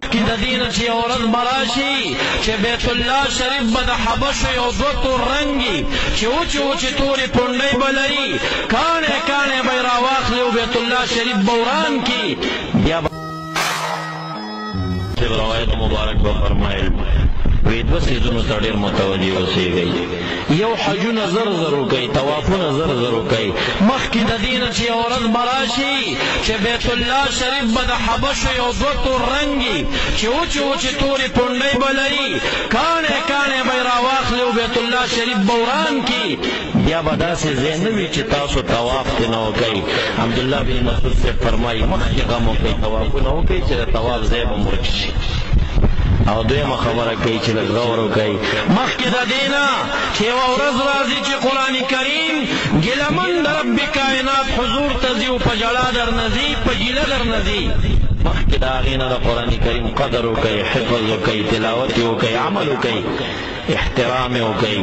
کی د دین چې اورز براشي چې بیت الله شریف به د حبشو یو دوه رنگي چې اوچ تورې پونډۍ بلري کاڼې کاڼې به یې راواخلي او بیت الله شریف به وران کي. بیا روایت مبارک به فرمایل وی دوه څیزونو ته ډېر متوجه اوسېږئ. یو حجونه زر زر وکئ، طوافونه زر زر وکئ. مخکې د دې نه چې یو ورځ به راشي چې بیت الله شریف به د حبشو یو دوه تور رنګي چې اوچې تورې پونډۍ به لري کاڼې کاڼې به یې راواخلي او بیت الله شریف به وران کي. بیا به داسې ځای نه وي چې تاسو طواف ترې نه وکئ. عبدالله بن مسعود صاحب فرمایي مخکې غم وکئ، طوافونه وکئ چې د طواف ځای به ورک شي. او دویمه خبره کوي چې لږ غور وکئ مخکې د دې نه چې یوه ورځ راځي چې قرآن کریم ګیلمن د رب کائنات حضور ته ځي او په ژړا درنه ځي، په ګیله درنه ځي. مخکې د هغې نه د قرآن کریم قدر وکئ، حفظ وکئ، تلاوت یې وکئ، عمل وکئ، احترام یې وکئ.